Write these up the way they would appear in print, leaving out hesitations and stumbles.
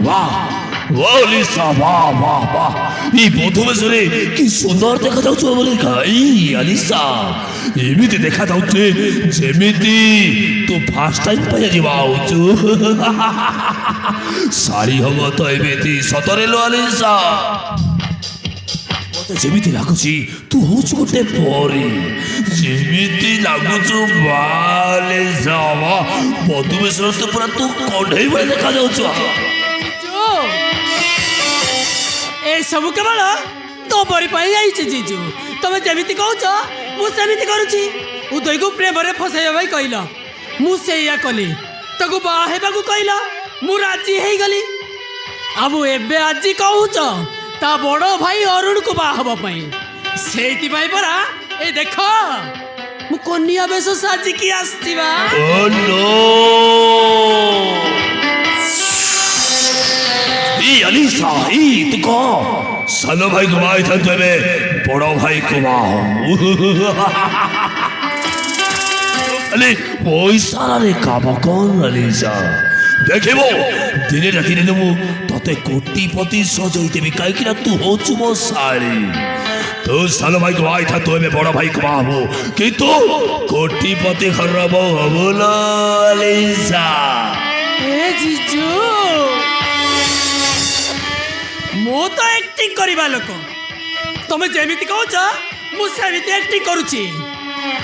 वाह वाह लिसा वाह वाह वाह এই বধুবেশরে কি সুন্দর দেখা যাচ্ছে বলে গাই আলিসা এমিতি দেখা যাচ্ছে যেমিতি তো ফার্স্ট টাইম পাইয়া যাওଛୁ শাড়ি হব তো এমিতি সতরে লো আলিসা মতে যেমিতি লাগুছি তু হଉଛୁ ଗୋଟେ পরি যেমিতি লাগুଛୁ বালিসা বধুবেশরে তো পুরা তু কଣ୍ଢେଇ ଭଳି দেখা যাଉଛୁ ए सब केवल तो बरी पाई आइছে जीजू तमे जेमिति कहउछ मु सेमिति करूची उदय को प्रेम रे फसाइया भाई कहला मु सेया कली तको बा हेबा को कहला मु राजी हेई गली अब एबे आजी कहउछ ता बड़ो भाई अरुण को बा हबा पई सेति भाई परा ए देखो मु कन्या बेस साजी की आस्ती बा ओ नो अलीसा तू कौन सानो भाई घुमाए था तेरे बड़ो भाई घुमाओ अरे वो इशारा रे काबा कौन अलीसा देखे वो दिने राति ने मु तते कोटिपति सजई देबी काई कि तू होचु मो सारी तो सानो भाई घुमाए था तो में बड़ो भाई घुमाओ कि तू कोटिपति खरबो बोलो अलीसा ए जीजू मो तो एक्टिंग करिबा लोक तमे जेमिति कहउछ मु सेमिति एक्टिंग करूची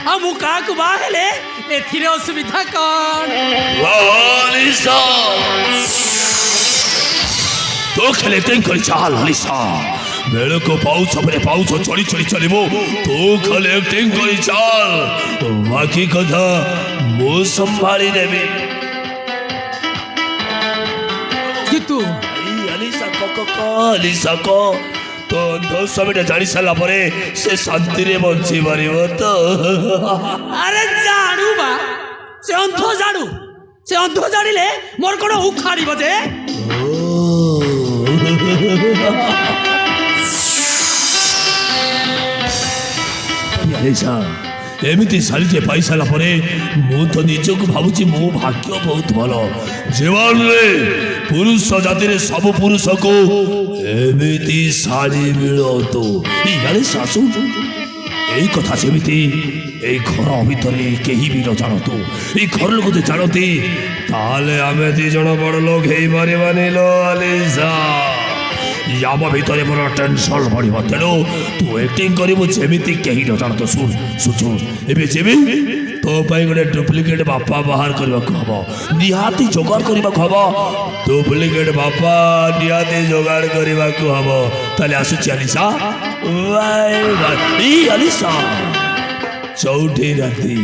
आ मु का को बा हेले एथिरे असुविधा कोन अलीसा तो खेले तें कर चाल अलीसा मेरे को पाउच अपने पाउच चढ़ी चढ़ी चलिबो तो खेले एक्टिंग कर चाल बाकी कथा मु संभाली देबी कि तू अलीसा को तो 10 मिनट जानी सारा परे से शांति रे बंची मारिबो तो अरे जाडू बा से अंधो जानिले मोर कोन उखाड़ी बजे अलीसा एमिति सारी जे पाई सारा परे मु तो निजो को भाबुची मो भाग्य बहुत भलो जीवन रे पुरुष जाति रे सब पुरुष को एमिति सारी मिलो तो यारे सासु এই কথা যেমিতি এই ঘর ভিতরে কেহি বি জানতো এই ঘর লোক যদি জানতি তাহলে আমি দুজন বড় লোক হেই মারিবানি লো আলিসা याम भितर मोर टेंशन बढ़ तेणु तू एक्टिंग करू जमी कहीं न जान तो शुण शुण एवं जेबी तो गोटे डुप्लिकेट बापा बाहर करने को हम निहाती जोगाड़ करने को हम डुप्लिकेट बापा निहाती जोगाड़ करने को हम ताले आसुची अलीसा अलीसा चौठी राती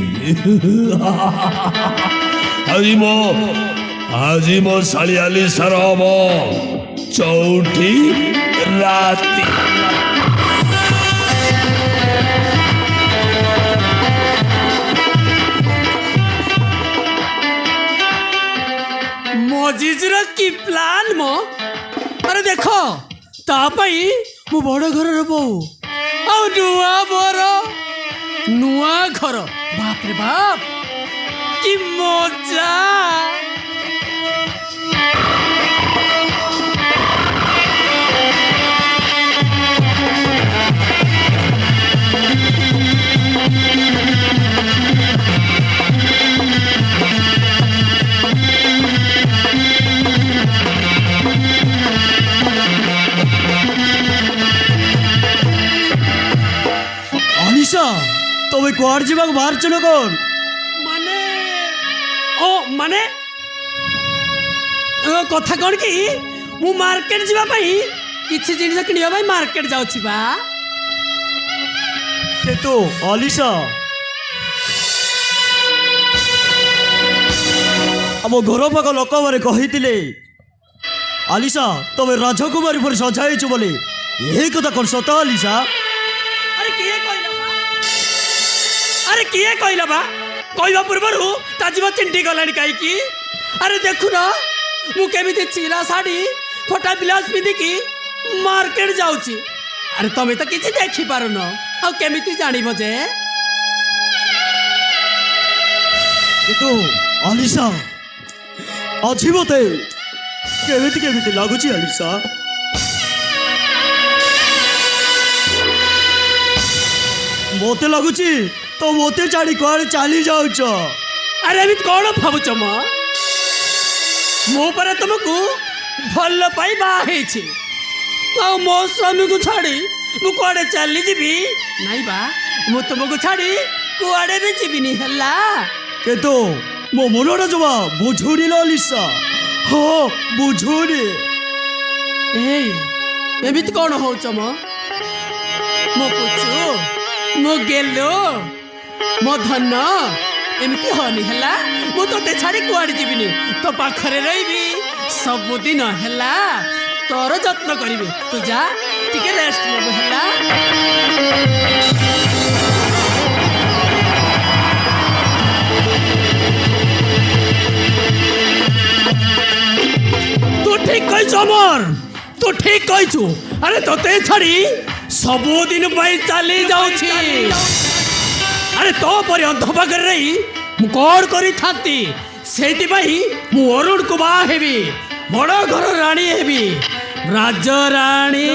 आज मो शाली अलीसार हम चौठी राती मजिजर की प्लान मो अरे देखो तापाई मु बड़ घर बो आ नुआ बर नुआ घर बाप रे बाप की मजा তুমি কুয়ার যাবাক বাহারছ না কোন মানে ও মানে কথা কোন কি মু মার্কেট যাবা পাই কিছু জিনিস কিনিবা পাই মার্কেট যাଉଛି বা কিন্তু অলিসা ଆମ ଘର ପାଖ ଲୋକମାନେ କହିଥିଲେ ଆଲିସା ତମେ ରାଜକୁମାରୀ ପରି ସଜାଇଛୁ ବୋଲି ଏହି କଥା କ'ଣ ସତ ଆଲିସା? अरे किए कहला बा कहवा पूर्वर ता जीव चिंटी गलानी कहीं अरे देखु ना मु केमिति चिरा साड़ी फटा ब्लाउज पिंधिकी मार्केट जाऊची अरे तमें तो किसी देखी पारुन आ केमिति जानिब जे କିନ୍ତୁ ଅଲିସା ଆଜି ମୋତେ କେମିତି କେମିତି ଲାଗୁଛି ଆଲିସା? ମତେ ଲାଗୁଛି ତ ମତେ ଛାଡ଼ି କୁଆଡ଼େ ଚାଲି ଯାଉଛ। ଆରେ ଏମିତି କ'ଣ ଭାବୁଛ ମ? ମୁଁ ପରା ତୁମକୁ ଭଲ ପାଇ ବାହା ହେଇଛି, ଆଉ ମୋ ସ୍ୱାମୀକୁ ଛାଡ଼ି ମୁଁ କୁଆଡ଼େ ଚାଲିଯିବି? ନାଇଁ ବା, ମୁଁ ତୁମକୁ ଛାଡ଼ି କୁଆଡ଼େ ବି ଯିବିନି ହେଲା। କିନ୍ତୁ ମୋ ମନଟା ଜମା ବୁଝୁନି ଲୋ ଆଲିସା। ହଁ ବୁଝୁନି। ଏଇ ଏମିତି କ'ଣ ହଉଛ ମ? ମୋ ପୁଚୁ, ମୋ ଗେଲୁ, ମୋ ଧନ ଏମିତି ହନି ହେଲା। ମୁଁ ତୋତେ ଛାଡ଼ି କୁଆଡ଼େ ଯିବିନି, ତୋ ପାଖରେ ରହିବି ସବୁଦିନ ହେଲା। ତୋର ଯତ୍ନ କରିବି, ତୁ ଯା ଟିକେ ରେଷ୍ଟ ନେବୁ ହେଲା। ତୁ ঠিক କହିଛୁ ଅମର, ତୁ ঠিক କହିଛୁ। ଆରେ ତୋତେ ଛାଡ଼ି ସବୁଦିନ ପାଇଁ ଚାଲି ଯାଉଛି। ଆରେ ତୋ ପରି ଅନ୍ଧ ପାଖରେ ରହି ମୁଁ କ'ଣ କରିଥାନ୍ତି? ସେଇଥିପାଇଁ ମୁଁ ଅରୁଣକୁ ବାହା ହେବି, ବଡ଼ ଘର ରାଣୀ ହେବି, ରାଜରାଣୀ।